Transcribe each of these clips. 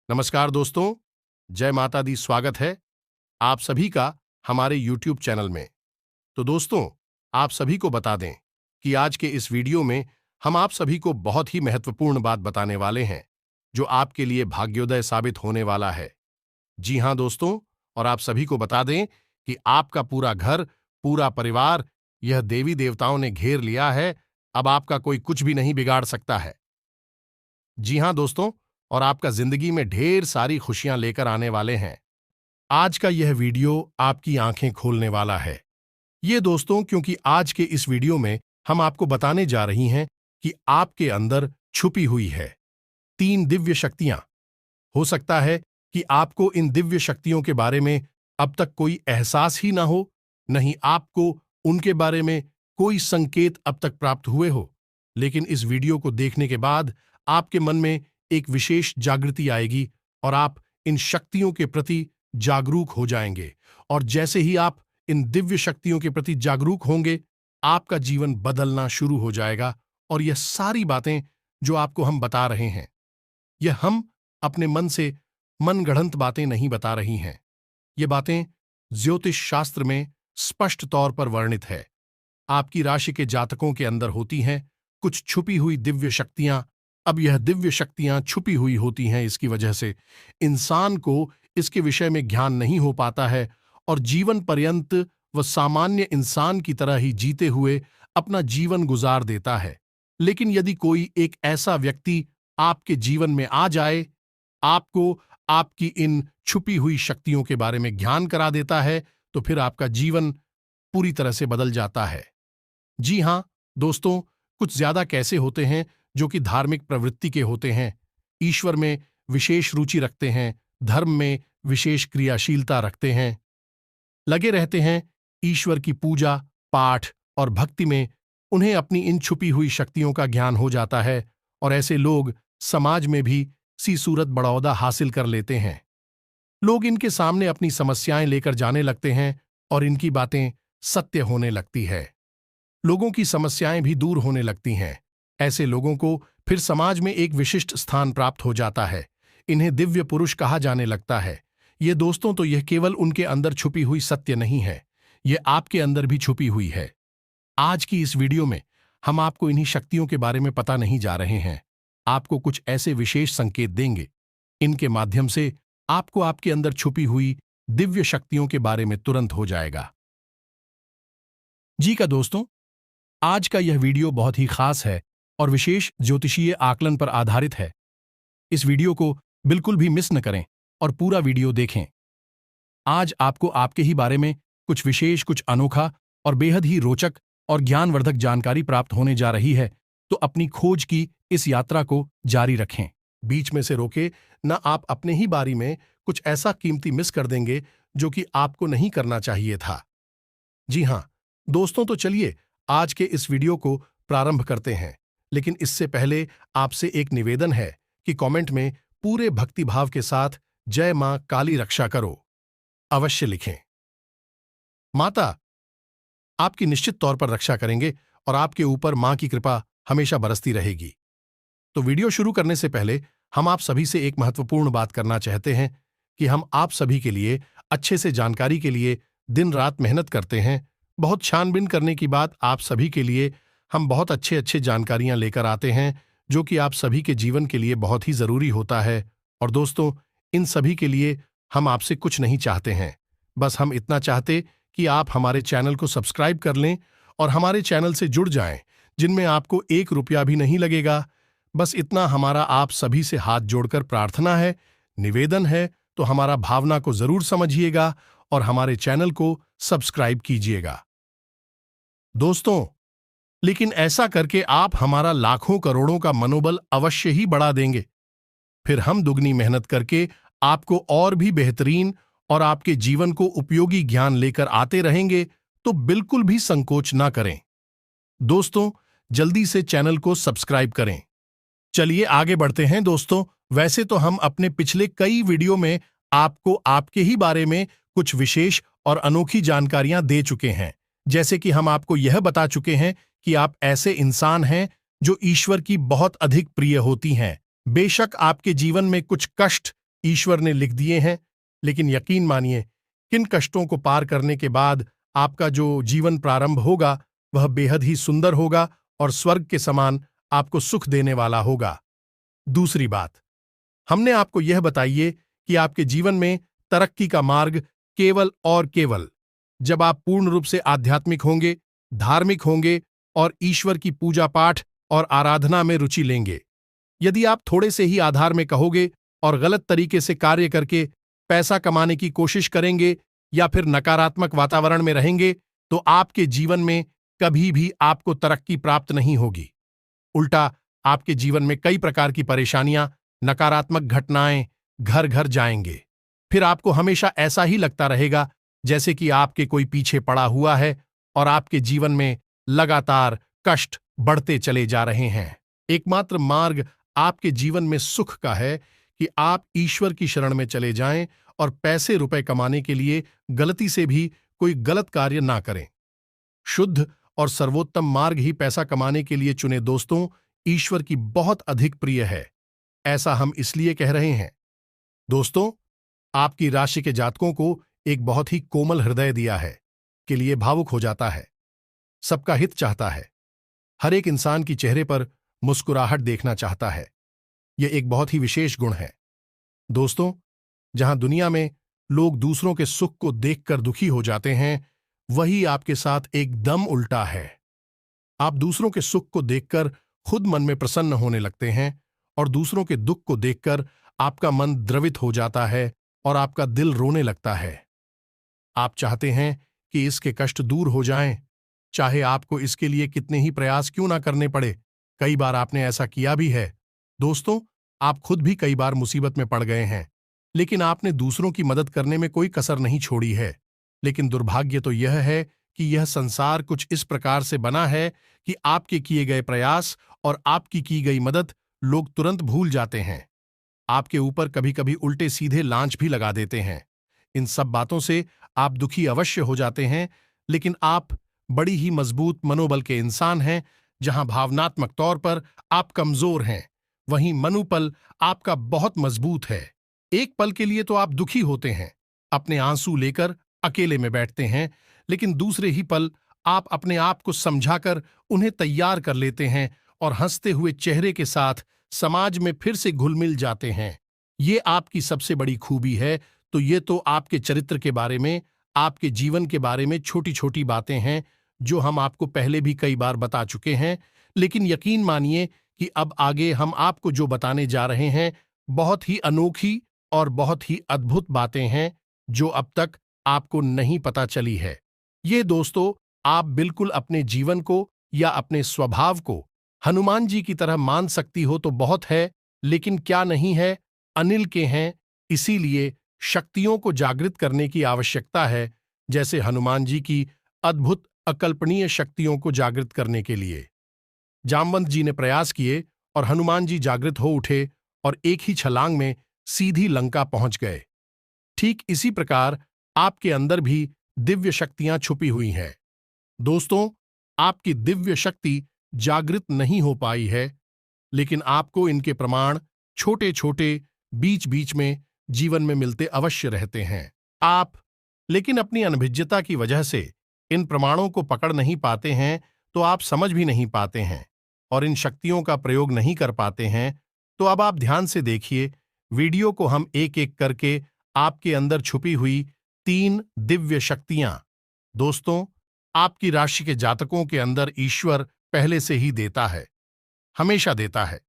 नमस्कार दोस्तों, जय माता दी। स्वागत है आप सभी का हमारे YouTube चैनल में। तो दोस्तों, आप सभी को बता दें कि आज के इस वीडियो में हम आप सभी को बहुत ही महत्वपूर्ण बात बताने वाले हैं, जो आपके लिए भाग्योदय साबित होने वाला है। जी हां दोस्तों, और आप सभी को बता दें कि आपका पूरा घर, पूरा परिवार यह देवी देवताओं ने घेर लिया है। अब आपका कोई कुछ भी नहीं बिगाड़ सकता है। जी हां दोस्तों, और आपका जिंदगी में ढेर सारी खुशियां लेकर आने वाले हैं। आज का यह वीडियो आपकी आंखें खोलने वाला है। ये दोस्तों, क्योंकि आज के इस वीडियो में हम आपको बताने जा रही हैं कि आपके अंदर छुपी हुई है 3 दिव्य शक्तियां। हो सकता है कि आपको इन दिव्य शक्तियों के बारे में अब तक कोई एहसास ही ना हो, नहीं आपको उनके बारे में कोई संकेत अब तक प्राप्त हुए हो। लेकिन इस वीडियो को देखने के बाद आपके मन में एक विशेष जागृति आएगी और आप इन शक्तियों के प्रति जागरूक हो जाएंगे। और जैसे ही आप इन दिव्य शक्तियों के प्रति जागरूक होंगे, आपका जीवन बदलना शुरू हो जाएगा। और यह सारी बातें जो आपको हम बता रहे हैं, यह हम अपने मन से मनगढ़ंत बातें नहीं बता रही हैं। ये बातें ज्योतिष शास्त्र में स्पष्ट तौर पर वर्णित है। आपकी राशि के जातकों के अंदर होती हैं कुछ छुपी हुई दिव्य शक्तियां। अब यह दिव्य शक्तियां छुपी हुई होती हैं, इसकी वजह से इंसान को इसके विषय में ज्ञान नहीं हो पाता है और जीवन पर्यंत वह सामान्य इंसान की तरह ही जीते हुए अपना जीवन गुजार देता है। लेकिन यदि कोई एक ऐसा व्यक्ति आपके जीवन में आ जाए, आपको आपकी इन छुपी हुई शक्तियों के बारे में ज्ञान करा देता है, तो फिर आपका जीवन पूरी तरह से बदल जाता है। जी हां दोस्तों, कुछ ज्यादा कैसे होते हैं जो कि धार्मिक प्रवृत्ति के होते हैं, ईश्वर में विशेष रुचि रखते हैं, धर्म में विशेष क्रियाशीलता रखते हैं, लगे रहते हैं ईश्वर की पूजा पाठ और भक्ति में। उन्हें अपनी इन छुपी हुई शक्तियों का ज्ञान हो जाता है और ऐसे लोग समाज में भी सी सूरत बड़ौदा हासिल कर लेते हैं। लोग इनके सामने अपनी समस्याएं लेकर जाने लगते हैं और इनकी बातें सत्य होने लगती है। लोगों की समस्याएं भी दूर होने लगती हैं। ऐसे लोगों को फिर समाज में एक विशिष्ट स्थान प्राप्त हो जाता है। इन्हें दिव्य पुरुष कहा जाने लगता है। ये दोस्तों, तो यह केवल उनके अंदर छुपी हुई सत्य नहीं है, ये आपके अंदर भी छुपी हुई है। आज की इस वीडियो में हम आपको इन्हीं शक्तियों के बारे में पता नहीं जा रहे हैं, आपको कुछ ऐसे विशेष संकेत देंगे। इनके माध्यम से आपको आपके अंदर छुपी हुई दिव्य शक्तियों के बारे में तुरंत हो जाएगा। जी का दोस्तों, आज का यह वीडियो बहुत ही खास है और विशेष ज्योतिषीय आकलन पर आधारित है। इस वीडियो को बिल्कुल भी मिस न करें और पूरा वीडियो देखें। आज आपको आपके ही बारे में कुछ विशेष, कुछ अनोखा और बेहद ही रोचक और ज्ञानवर्धक जानकारी प्राप्त होने जा रही है। तो अपनी खोज की इस यात्रा को जारी रखें, बीच में से रोके न। आप अपने ही बारे में कुछ ऐसा कीमती मिस कर देंगे जो कि आपको नहीं करना चाहिए था। जी हां दोस्तों, तो चलिए आज के इस वीडियो को प्रारंभ करते हैं। लेकिन इससे पहले आपसे एक निवेदन है कि कमेंट में पूरे भक्तिभाव के साथ जय मां काली रक्षा करो अवश्य लिखें। माता आपकी निश्चित तौर पर रक्षा करेंगे और आपके ऊपर मां की कृपा हमेशा बरसती रहेगी। तो वीडियो शुरू करने से पहले हम आप सभी से एक महत्वपूर्ण बात करना चाहते हैं कि हम आप सभी के लिए अच्छे से जानकारी के लिए दिन रात मेहनत करते हैं। बहुत छानबीन करने की बात आप सभी के लिए हम बहुत अच्छे जानकारियां लेकर आते हैं, जो कि आप सभी के जीवन के लिए बहुत ही जरूरी होता है। और दोस्तों, इन सभी के लिए हम आपसे कुछ नहीं चाहते हैं, बस हम इतना चाहते कि आप हमारे चैनल को सब्सक्राइब कर लें और हमारे चैनल से जुड़ जाएं, जिनमें आपको 1 रुपया भी नहीं लगेगा। बस इतना हमारा आप सभी से हाथ जोड़कर प्रार्थना है, निवेदन है। तो हमारा भावना को जरूर समझिएगा और हमारे चैनल को सब्सक्राइब कीजिएगा दोस्तों। लेकिन ऐसा करके आप हमारा लाखों करोड़ों का मनोबल अवश्य ही बढ़ा देंगे। फिर हम दुगनी मेहनत करके आपको और भी बेहतरीन और आपके जीवन को उपयोगी ज्ञान लेकर आते रहेंगे। तो बिल्कुल भी संकोच ना करें दोस्तों, जल्दी से चैनल को सब्सक्राइब करें। चलिए आगे बढ़ते हैं दोस्तों। वैसे तो हम अपने पिछले कई वीडियो में आपको आपके ही बारे में कुछ विशेष और अनोखी जानकारियां दे चुके हैं। जैसे कि हम आपको यह बता चुके हैं कि आप ऐसे इंसान हैं जो ईश्वर की बहुत अधिक प्रिय होती हैं। बेशक आपके जीवन में कुछ कष्ट ईश्वर ने लिख दिए हैं, लेकिन यकीन मानिए, किन कष्टों को पार करने के बाद आपका जो जीवन प्रारंभ होगा वह बेहद ही सुंदर होगा और स्वर्ग के समान आपको सुख देने वाला होगा। दूसरी बात, हमने आपको यह बताइए कि आपके जीवन में तरक्की का मार्ग केवल और केवल जब आप पूर्ण रूप से आध्यात्मिक होंगे, धार्मिक होंगे और ईश्वर की पूजा पाठ और आराधना में रुचि लेंगे। यदि आप थोड़े से ही आधार में कहोगे और गलत तरीके से कार्य करके पैसा कमाने की कोशिश करेंगे या फिर नकारात्मक वातावरण में रहेंगे, तो आपके जीवन में कभी भी आपको तरक्की प्राप्त नहीं होगी। उल्टा आपके जीवन में कई प्रकार की परेशानियां, नकारात्मक घटनाएं घर घर जाएंगे। फिर आपको हमेशा ऐसा ही लगता रहेगा जैसे कि आपके कोई पीछे पड़ा हुआ है और आपके जीवन में लगातार कष्ट बढ़ते चले जा रहे हैं। एकमात्र मार्ग आपके जीवन में सुख का है कि आप ईश्वर की शरण में चले जाएं और पैसे रुपए कमाने के लिए गलती से भी कोई गलत कार्य ना करें। शुद्ध और सर्वोत्तम मार्ग ही पैसा कमाने के लिए चुने दोस्तों ईश्वर की बहुत अधिक प्रिय है। ऐसा हम इसलिए कह रहे हैं। दोस्तों, आपकी राशि के जातकों को एक बहुत ही कोमल हृदय दिया है, के लिए भावुक हो जाता है, सबका हित चाहता है, हर एक इंसान की चेहरे पर मुस्कुराहट देखना चाहता है। यह एक बहुत ही विशेष गुण है। दोस्तों, जहां दुनिया में लोग दूसरों के सुख को देखकर दुखी हो जाते हैं, वही आपके साथ एकदम उल्टा है। आप दूसरों के सुख को देखकर खुद मन में प्रसन्न होने लगते हैं और दूसरों के दुख को देखकर आपका मन द्रवित हो जाता है और आपका दिल रोने लगता है। आप चाहते हैं कि इसके कष्ट दूर हो जाएं, चाहे आपको इसके लिए कितने ही प्रयास क्यों ना करने पड़े। कई बार आपने ऐसा किया भी है। दोस्तों, आप खुद भी कई बार मुसीबत में पड़ गए हैं, लेकिन आपने दूसरों की मदद करने में कोई कसर नहीं छोड़ी है। लेकिन दुर्भाग्य तो यह है कि यह संसार कुछ इस प्रकार से बना है कि आपके किए गए प्रयास और आपकी की गई मदद लोग तुरंत भूल जाते हैं। आपके ऊपर कभी कभी उल्टे सीधे लांच भी लगा देते हैं। इन सब बातों से आप दुखी अवश्य हो जाते हैं, लेकिन आप बड़ी ही मजबूत मनोबल के इंसान हैं। जहां भावनात्मक तौर पर आप कमजोर हैं, वहीं मनोबल आपका बहुत मजबूत है। एक पल के लिए तो आप दुखी होते हैं, अपने आंसू लेकर अकेले में बैठते हैं, लेकिन दूसरे ही पल आप अपने आप को समझाकर उन्हें तैयार कर लेते हैं और हंसते हुए चेहरे के साथ समाज में फिर से घुल मिल जाते हैं। ये आपकी सबसे बड़ी खूबी है। तो ये तो आपके चरित्र के बारे में, आपके जीवन के बारे में छोटी छोटी बातें हैं जो हम आपको पहले भी कई बार बता चुके हैं। लेकिन यकीन मानिए कि अब आगे हम आपको जो बताने जा रहे हैं बहुत ही अनोखी और बहुत ही अद्भुत बातें हैं जो अब तक आपको नहीं पता चली है। ये दोस्तों, आप बिल्कुल अपने जीवन को या अपने स्वभाव को हनुमान जी की तरह मान सकती हो तो बहुत है, लेकिन क्या नहीं है, अनिल के हैं। इसीलिए शक्तियों को जागृत करने की आवश्यकता है, जैसे हनुमान जी की अद्भुत अकल्पनीय शक्तियों को जागृत करने के लिए जामवंत जी ने प्रयास किए और हनुमान जी जागृत हो उठे और एक ही छलांग में सीधी लंका पहुंच गए। ठीक इसी प्रकार आपके अंदर भी दिव्य शक्तियां छुपी हुई हैं। दोस्तों, आपकी दिव्य शक्ति जागृत नहीं हो पाई है, लेकिन आपको इनके प्रमाण छोटे छोटे बीच बीच में जीवन में मिलते अवश्य रहते हैं। आप लेकिन अपनी अनभिज्ञता की वजह से इन प्रमाणों को पकड़ नहीं पाते हैं, तो आप समझ भी नहीं पाते हैं और इन शक्तियों का प्रयोग नहीं कर पाते हैं। तो अब आप ध्यान से देखिए, वीडियो को हम एक एक करके आपके अंदर छुपी हुई 3 दिव्य शक्तियां। दोस्तों, आपकी राशि के जातकों के अंदर ईश्वर पहले से ही देता है, हमेशा देता है।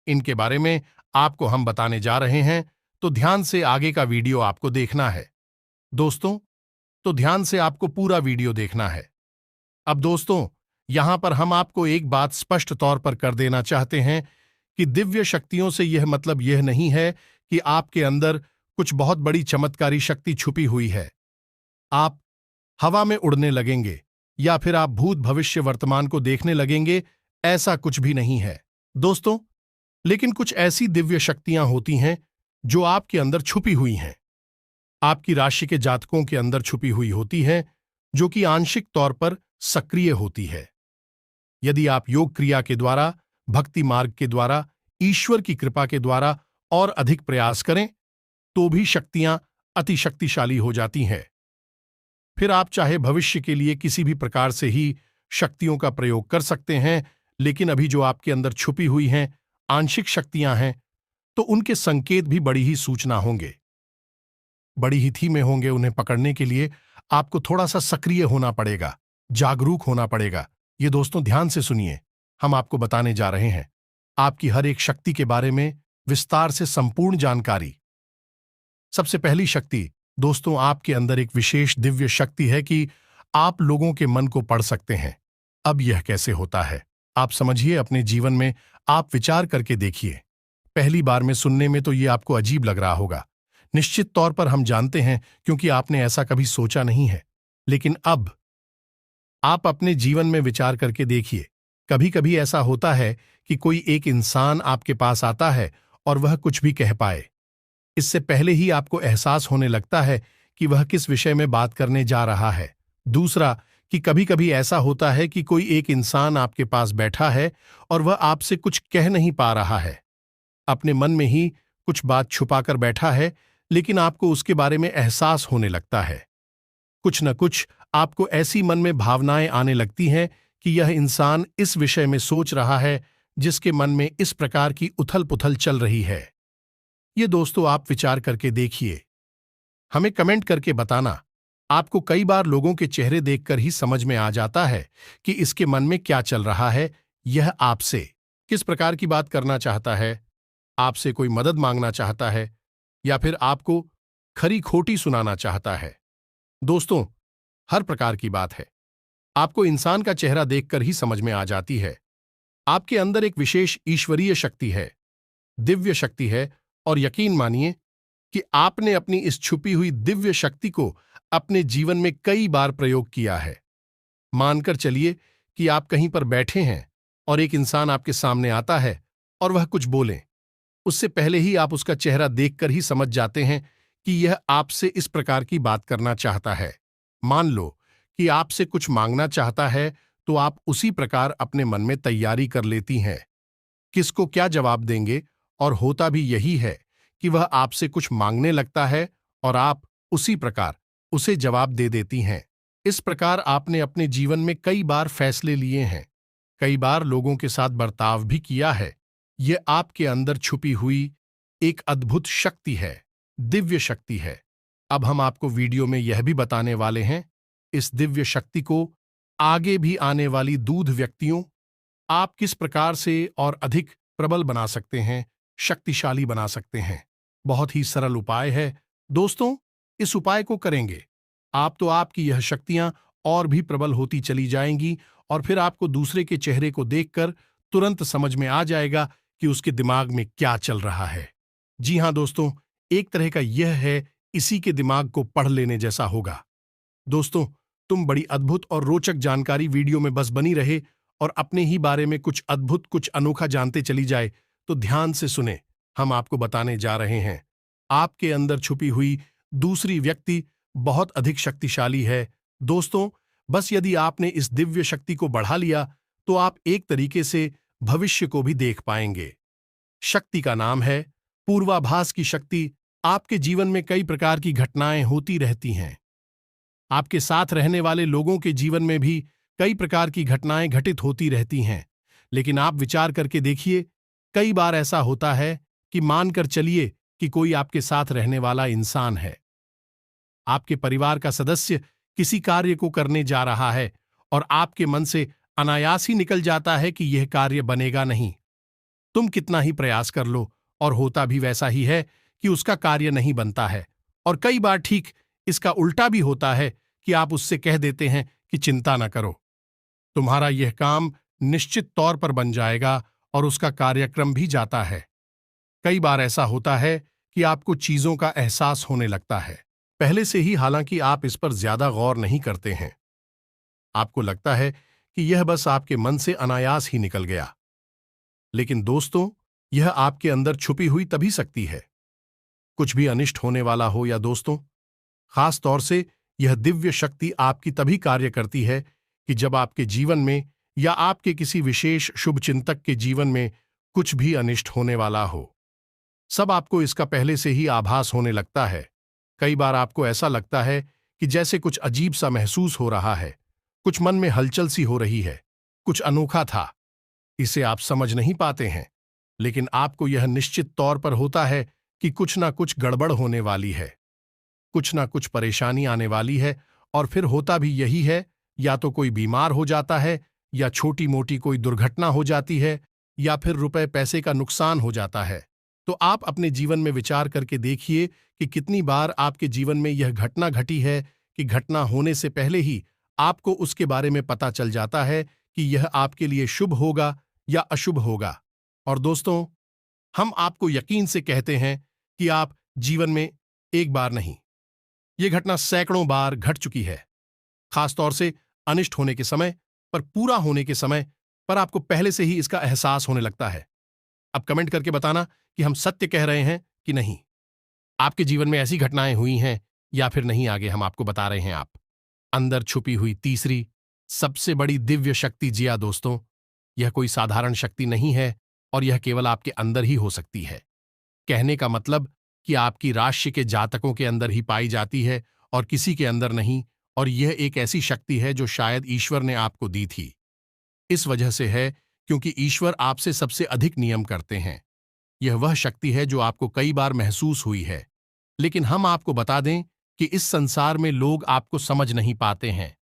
इनके बारे में आपको हम बताने जा रहे हैं, तो ध्यान से आगे का वीडियो आपको देखना है। दोस्तों, तो ध्यान से आपको पूरा वीडियो देखना है। अब दोस्तों, यहां पर हम आपको एक बात स्पष्ट तौर पर कर देना चाहते हैं कि दिव्य शक्तियों से यह मतलब यह नहीं है कि आपके अंदर कुछ बहुत बड़ी चमत्कारी शक्ति छुपी हुई है। आप हवा में उड़ने लगेंगे या फिर आप भूत भविष्य वर्तमान को देखने लगेंगे, ऐसा कुछ भी नहीं है दोस्तों। लेकिन कुछ ऐसी दिव्य शक्तियां होती हैं जो आपके अंदर छुपी हुई हैं, आपकी राशि के जातकों के अंदर छुपी हुई होती हैं, जो कि आंशिक तौर पर सक्रिय होती है। यदि आप योग क्रिया के द्वारा, भक्ति मार्ग के द्वारा, ईश्वर की कृपा के द्वारा और अधिक प्रयास करें तो भी शक्तियां अति शक्तिशाली हो जाती हैं। फिर आप चाहे भविष्य के लिए किसी भी प्रकार से ही शक्तियों का प्रयोग कर सकते हैं, लेकिन अभी जो आपके अंदर छुपी हुई हैं आंशिक शक्तियां हैं, तो उनके संकेत भी बड़ी ही सूचना होंगे, बड़ी ही धीमे होंगे। उन्हें पकड़ने के लिए आपको थोड़ा सा सक्रिय होना पड़ेगा, जागरूक होना पड़ेगा। ये दोस्तों ध्यान से सुनिए, हम आपको बताने जा रहे हैं आपकी हर एक शक्ति के बारे में विस्तार से संपूर्ण जानकारी। सबसे पहली शक्ति दोस्तों, आपके अंदर एक विशेष दिव्य शक्ति है कि आप लोगों के मन को पढ़ सकते हैं। अब यह कैसे होता है आप समझिए, अपने जीवन में आप विचार करके देखिए। पहली बार में सुनने में तो ये आपको अजीब लग रहा होगा, निश्चित तौर पर हम जानते हैं, क्योंकि आपने ऐसा कभी सोचा नहीं है। लेकिन अब आप अपने जीवन में विचार करके देखिए, कभी कभी ऐसा होता है कि कोई एक इंसान आपके पास आता है और वह कुछ भी कह पाए, इससे पहले ही आपको एहसास होने लगता है कि वह किस विषय में बात करने जा रहा है। दूसरा, कि कभी कभी ऐसा होता है कि कोई एक इंसान आपके पास बैठा है और वह आपसे कुछ कह नहीं पा रहा है, अपने मन में ही कुछ बात छुपाकर बैठा है, लेकिन आपको उसके बारे में एहसास होने लगता है। कुछ न कुछ आपको ऐसी मन में भावनाएं आने लगती हैं कि यह इंसान इस विषय में सोच रहा है जिसके मन में इस प्रकार की उथल पुथल चल रही है। ये दोस्तों आप विचार करके देखिए, हमें कमेंट करके बताना। आपको कई बार लोगों के चेहरे देखकर ही समझ में आ जाता है कि इसके मन में क्या चल रहा है, यह आपसे किस प्रकार की बात करना चाहता है, आपसे कोई मदद मांगना चाहता है या फिर आपको खरी खोटी सुनाना चाहता है। दोस्तों, हर प्रकार की बात है आपको इंसान का चेहरा देखकर ही समझ में आ जाती है। आपके अंदर एक विशेष ईश्वरीय शक्ति है, दिव्य शक्ति है, और यकीन मानिए कि आपने अपनी इस छुपी हुई दिव्य शक्ति को अपने जीवन में कई बार प्रयोग किया है। मानकर चलिए कि आप कहीं पर बैठे हैं और एक इंसान आपके सामने आता है और वह कुछ बोले, उससे पहले ही आप उसका चेहरा देखकर ही समझ जाते हैं कि यह आपसे इस प्रकार की बात करना चाहता है। मान लो कि आपसे कुछ मांगना चाहता है, तो आप उसी प्रकार अपने मन में तैयारी कर लेती हैं किसको क्या जवाब देंगे, और होता भी यही है कि वह आपसे कुछ मांगने लगता है और आप उसी प्रकार उसे जवाब दे देती हैं। इस प्रकार आपने अपने जीवन में कई बार फैसले लिए हैं, कई बार लोगों के साथ बर्ताव भी किया है। यह आपके अंदर छुपी हुई एक अद्भुत शक्ति है, दिव्य शक्ति है। अब हम आपको वीडियो में यह भी बताने वाले हैं, इस दिव्य शक्ति को आगे भी आने वाली दूध व्यक्तियों आप किस प्रकार से और अधिक प्रबल बना सकते हैं, शक्तिशाली बना सकते हैं। बहुत ही सरल उपाय है दोस्तों, इस उपाय को करेंगे आप तो आपकी यह शक्तियां और भी प्रबल होती चली जाएंगी, और फिर आपको दूसरे के चेहरे को देखकर तुरंत समझ में आ जाएगा कि उसके दिमाग में क्या चल रहा है। जी हां दोस्तों, एक तरह का यह है इसी के दिमाग को पढ़ लेने जैसा होगा। दोस्तों, तुम बड़ी अद्भुत और रोचक जानकारी वीडियो में बस बनी रहे और अपने ही बारे में कुछ अद्भुत कुछ अनोखा जानते चली जाए, तो ध्यान से सुने, हम आपको बताने जा रहे हैं आपके अंदर छुपी हुई दूसरी व्यक्ति बहुत अधिक शक्तिशाली है। दोस्तों, बस यदि आपने इस दिव्य शक्ति को बढ़ा लिया, तो आप एक तरीके से भविष्य को भी देख पाएंगे। शक्ति का नाम है पूर्वाभास की शक्ति। आपके जीवन में कई प्रकार की घटनाएं होती रहती हैं, आपके साथ रहने वाले लोगों के जीवन में भी कई प्रकार की घटनाएं घटित होती रहती हैं, लेकिन आप विचार करके देखिए, कई बार ऐसा होता है कि मानकर चलिए कि कोई आपके साथ रहने वाला इंसान है, आपके परिवार का सदस्य किसी कार्य को करने जा रहा है और आपके मन से अनायास ही निकल जाता है कि यह कार्य बनेगा नहीं। तुम कितना ही प्रयास कर लो और होता भी वैसा ही है कि उसका कार्य नहीं बनता है, और कई बार ठीक इसका उल्टा भी होता है कि आप उससे कह देते हैं कि चिंता न करो, तुम्हारा यह काम निश्चित तौर पर बन जाएगा, और उसका कार्यक्रम भी जाता है। कई बार ऐसा होता है कि आपको चीजों का एहसास होने लगता है पहले से ही, हालांकि आप इस पर ज्यादा गौर नहीं करते हैं। आपको लगता है कि यह बस आपके मन से अनायास ही निकल गया। लेकिन दोस्तों, यह आपके अंदर छुपी हुई तभी शक्ति है, कुछ भी अनिष्ट होने वाला हो या दोस्तों, खास तौर से यह दिव्य शक्ति आपकी तभी कार्य करती है कि जब आपके जीवन में या आपके किसी विशेष शुभचिंतक के जीवन में कुछ भी अनिष्ट होने वाला हो। सब आपको इसका पहले से ही आभास होने लगता है। कई बार आपको ऐसा लगता है कि जैसे कुछ अजीब सा महसूस हो रहा है, कुछ मन में हलचल सी हो रही है, कुछ अनोखा था। इसे आप समझ नहीं पाते हैं, लेकिन आपको यह निश्चित तौर पर होता है कि कुछ ना कुछ गड़बड़ होने वाली है, कुछ ना कुछ परेशानी आने वाली है। और फिर होता भी यही है, या तो कोई बीमार हो जाता है, या छोटी मोटी कोई दुर्घटना हो जाती है, या फिर रुपए पैसे का नुकसान हो जाता है। तो आप अपने जीवन में विचार करके देखिए कि कितनी बार आपके जीवन में यह घटना घटी है कि घटना होने से पहले ही आपको उसके बारे में पता चल जाता है कि यह आपके लिए शुभ होगा या अशुभ होगा। और दोस्तों, हम आपको यकीन से कहते हैं कि आप जीवन में एक बार नहीं, यह घटना सैकड़ों बार घट चुकी है। खासतौर से अनिष्ट होने के समय पर, पूरा होने के समय पर आपको पहले से ही इसका एहसास होने लगता है। अब कमेंट करके बताना कि हम सत्य कह रहे हैं कि नहीं। आपके जीवन में ऐसी घटनाएं हुई हैं या फिर नहीं, आगे हम आपको बता रहे हैं। आप अंदर छुपी हुई तीसरी सबसे बड़ी दिव्य शक्ति। जी हाँ दोस्तों, यह कोई साधारण शक्ति नहीं है, और यह केवल आपके अंदर ही हो सकती है। कहने का मतलब कि आपकी राशि के जातकों के अंदर ही पाई जाती है और किसी के अंदर नहीं। और यह एक ऐसी शक्ति है जो शायद ईश्वर ने आपको दी थी। इस वजह से है क्योंकि ईश्वर आपसे सबसे अधिक नियम करते हैं। यह वह शक्ति है जो आपको कई बार महसूस हुई है, लेकिन हम आपको बता दें कि इस संसार में लोग आपको समझ नहीं पाते हैं।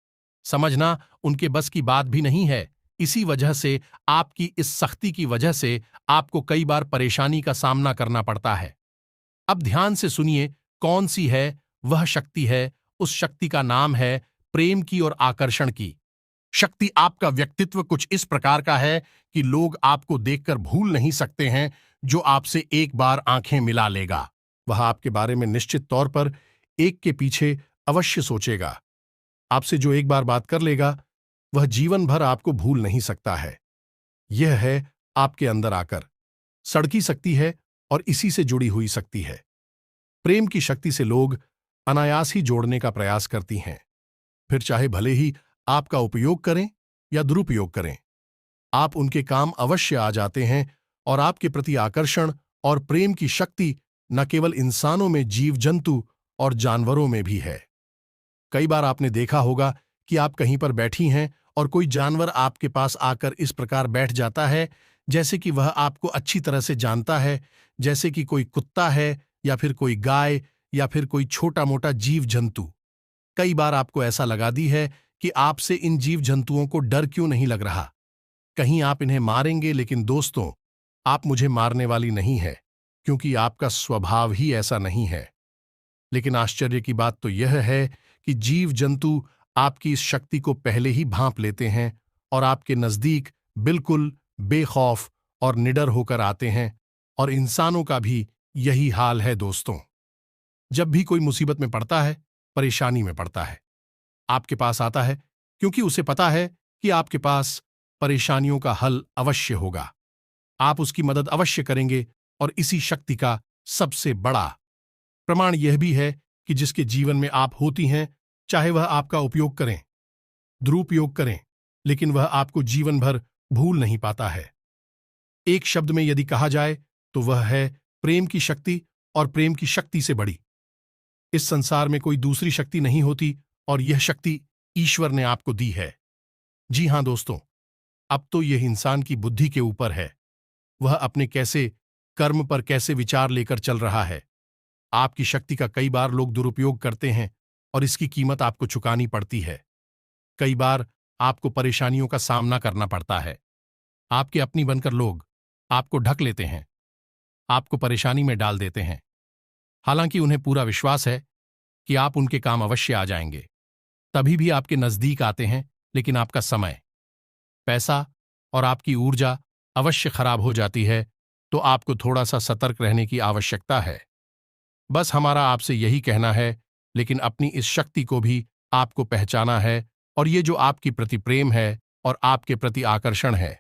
समझना उनके बस की बात भी नहीं है। इसी वजह से आपकी इस सख्ती की वजह से आपको कई बार परेशानी का सामना करना पड़ता है। अब ध्यान से सुनिए, कौन सी है वह शक्ति है। उस शक्ति का नाम है प्रेम की और आकर्षण की शक्ति। आपका व्यक्तित्व कुछ इस प्रकार का है कि लोग आपको देखकर भूल नहीं सकते हैं। जो आपसे एक बार आंखें मिला लेगा, वह आपके बारे में निश्चित तौर पर एक के पीछे अवश्य सोचेगा। आपसे जो एक बार बात कर लेगा, वह जीवन भर आपको भूल नहीं सकता है। यह है आपके अंदर आकर सड़की सकती है, और इसी से जुड़ी हुई शक्ति है। प्रेम की शक्ति से लोग अनायास ही जोड़ने का प्रयास करती हैं, फिर चाहे भले ही आपका उपयोग करें या दुरुपयोग करें, आप उनके काम अवश्य आ जाते हैं। और आपके प्रति आकर्षण और प्रेम की शक्ति न केवल इंसानों में, जीव जंतु और जानवरों में भी है। कई बार आपने देखा होगा कि आप कहीं पर बैठी हैं और कोई जानवर आपके पास आकर इस प्रकार बैठ जाता है जैसे कि वह आपको अच्छी तरह से जानता है, जैसे कि कोई कुत्ता है या फिर कोई गाय या फिर कोई छोटा मोटा जीव जंतु। कई बार आपको ऐसा लगा दी है कि आपसे इन जीव जंतुओं को डर क्यों नहीं लग रहा, कहीं आप इन्हें मारेंगे। लेकिन दोस्तों, आप मुझे मारने वाली नहीं है, क्योंकि आपका स्वभाव ही ऐसा नहीं है। लेकिन आश्चर्य की बात तो यह है कि जीव जंतु आपकी इस शक्ति को पहले ही भांप लेते हैं और आपके नजदीक बिल्कुल बेखौफ और निडर होकर आते हैं। और इंसानों का भी यही हाल है दोस्तों। जब भी कोई मुसीबत में पड़ता है, परेशानी में पड़ता है, आपके पास आता है, क्योंकि उसे पता है कि आपके पास परेशानियों का हल अवश्य होगा। आप उसकी मदद अवश्य करेंगे। और इसी शक्ति का सबसे बड़ा प्रमाण यह भी है कि जिसके जीवन में आप होती हैं, चाहे वह आपका उपयोग करें, दुरुपयोग करें, लेकिन वह आपको जीवन भर भूल नहीं पाता है। एक शब्द में यदि कहा जाए तो वह है प्रेम की शक्ति। और प्रेम की शक्ति से बड़ी इस संसार में कोई दूसरी शक्ति नहीं होती, और यह शक्ति ईश्वर ने आपको दी है। जी हां दोस्तों, अब तो यह इंसान की बुद्धि के ऊपर है, वह अपने कैसे कर्म पर कैसे विचार लेकर चल रहा है। आपकी शक्ति का कई बार लोग दुरुपयोग करते हैं, और इसकी कीमत आपको चुकानी पड़ती है। कई बार आपको परेशानियों का सामना करना पड़ता है। आपके अपनी बनकर लोग आपको ढक लेते हैं, आपको परेशानी में डाल देते हैं, हालांकि उन्हें पूरा विश्वास है कि आप उनके काम अवश्य आ जाएंगे। तभी भी आपके नजदीक आते हैं, लेकिन आपका समय, पैसा और आपकी ऊर्जा अवश्य खराब हो जाती है। तो आपको थोड़ा सा सतर्क रहने की आवश्यकता है। बस हमारा आपसे यही कहना है, लेकिन अपनी इस शक्ति को भी आपको पहचाना है। और ये जो आपकी प्रति प्रेम है और आपके प्रति आकर्षण है,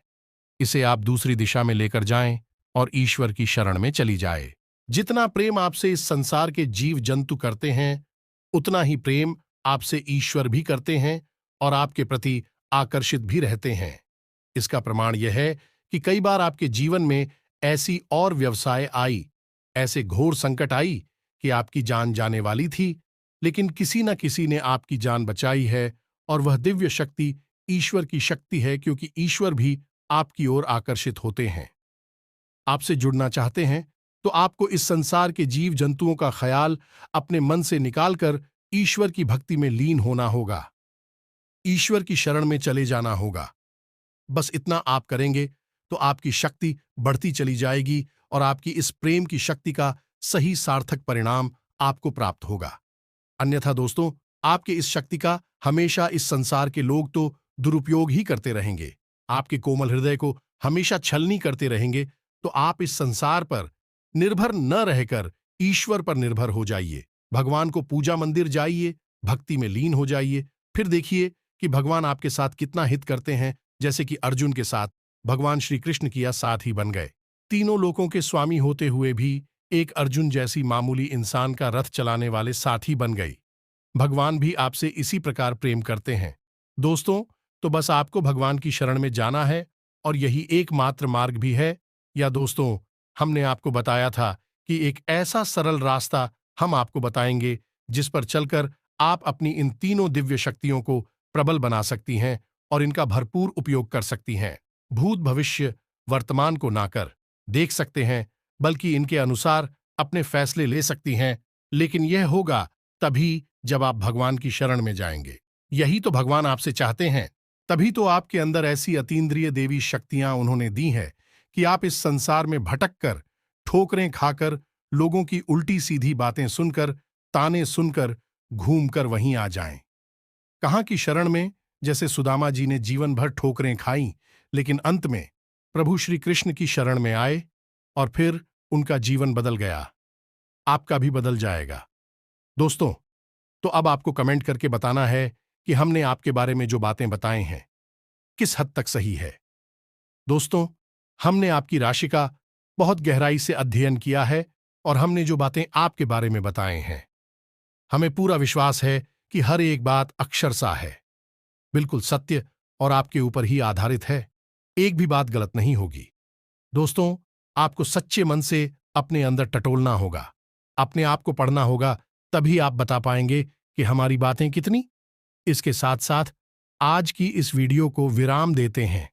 इसे आप दूसरी दिशा में लेकर जाएं और ईश्वर की शरण में चली जाए। जितना प्रेम आपसे इस संसार के जीव जंतु करते हैं, उतना ही प्रेम आपसे ईश्वर भी करते हैं और आपके प्रति आकर्षित भी रहते हैं। इसका प्रमाण यह है कि कई बार आपके जीवन में ऐसी और व्यवसाय आई, ऐसे घोर संकट आई कि आपकी जान जाने वाली थी, लेकिन किसी न किसी ने आपकी जान बचाई है, और वह दिव्य शक्ति ईश्वर की शक्ति है, क्योंकि ईश्वर भी आपकी ओर आकर्षित होते हैं। आपसे जुड़ना चाहते हैं तो आपको इस संसार के जीव जंतुओं का ख्याल अपने मन से निकालकर ईश्वर की भक्ति में लीन होना होगा, ईश्वर की शरण में चले जाना होगा। बस इतना आप करेंगे तो आपकी शक्ति बढ़ती चली जाएगी, और आपकी इस प्रेम की शक्ति का सही सार्थक परिणाम आपको प्राप्त होगा। अन्यथा दोस्तों, आपके इस शक्ति का हमेशा इस संसार के लोग तो दुरुपयोग ही करते रहेंगे, आपके कोमल हृदय को हमेशा छलनी करते रहेंगे। तो आप इस संसार पर निर्भर न रहकर ईश्वर पर निर्भर हो जाइए। भगवान को पूजा मंदिर जाइए, भक्ति में लीन हो जाइए, फिर देखिए कि भगवान आपके साथ कितना हित करते हैं। जैसे कि अर्जुन के साथ भगवान श्री कृष्ण किया साथ ही बन गए। तीनों लोकों के स्वामी होते हुए भी एक अर्जुन जैसी मामूली इंसान का रथ चलाने वाले साथी बन गई। भगवान भी आपसे इसी प्रकार प्रेम करते हैं। दोस्तों, तो बस आपको भगवान की शरण में जाना है, और यही एकमात्र मार्ग भी है। या दोस्तों, हमने आपको बताया था कि एक ऐसा सरल रास्ता हम आपको बताएंगे जिस पर चलकर आप अपनी इन तीनों दिव्य शक्तियों को प्रबल बना सकती हैं और इनका भरपूर उपयोग कर सकती हैं। भूत भविष्य वर्तमान को ना कर देख सकते हैं, बल्कि इनके अनुसार अपने फैसले ले सकती हैं, लेकिन यह होगा तभी जब आप भगवान की शरण में जाएंगे। यही तो भगवान आपसे चाहते हैं। तभी तो आपके अंदर ऐसी अतीन्द्रिय देवी शक्तियां उन्होंने दी हैं कि आप इस संसार में भटक कर, ठोकरें खाकर, लोगों की उल्टी सीधी बातें सुनकर, ताने सुनकर, घूमकर वहीं आ जाएं। कहाँ की शरण में, जैसे सुदामा जी ने जीवन भर ठोकरें खाई, लेकिन अंत में प्रभु श्री कृष्ण की शरण में आए, और फिर उनका जीवन बदल गया। आपका भी बदल जाएगा। दोस्तों, तो अब आपको कमेंट करके बताना है कि हमने आपके बारे में जो बातें बताए हैं किस हद तक सही है। दोस्तों, हमने आपकी राशि का बहुत गहराई से अध्ययन किया है, और हमने जो बातें आपके बारे में बताए हैं, हमें पूरा विश्वास है कि हर एक बात अक्षरशः है, बिल्कुल सत्य और आपके ऊपर ही आधारित है। एक भी बात गलत नहीं होगी। दोस्तों, आपको सच्चे मन से अपने अंदर टटोलना होगा, अपने आप को पढ़ना होगा, तभी आप बता पाएंगे कि हमारी बातें कितनी। इसके साथ साथ आज की इस वीडियो को विराम देते हैं।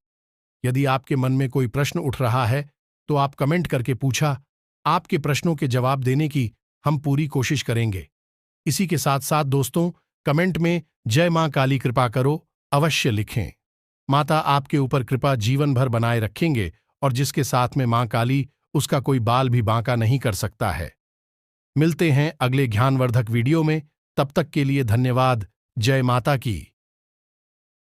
यदि आपके मन में कोई प्रश्न उठ रहा है तो आप कमेंट करके पूछा। आपके प्रश्नों के जवाब देने की हम पूरी कोशिश करेंगे। इसी के साथ साथ दोस्तों, कमेंट में जय मां काली कृपा करो अवश्य लिखें। माता आपके ऊपर कृपा जीवन भर बनाए रखेंगे, और जिसके साथ में मां काली, उसका कोई बाल भी बांका नहीं कर सकता है। मिलते हैं अगले ज्ञानवर्धक वीडियो में। तब तक के लिए धन्यवाद। जय माता की।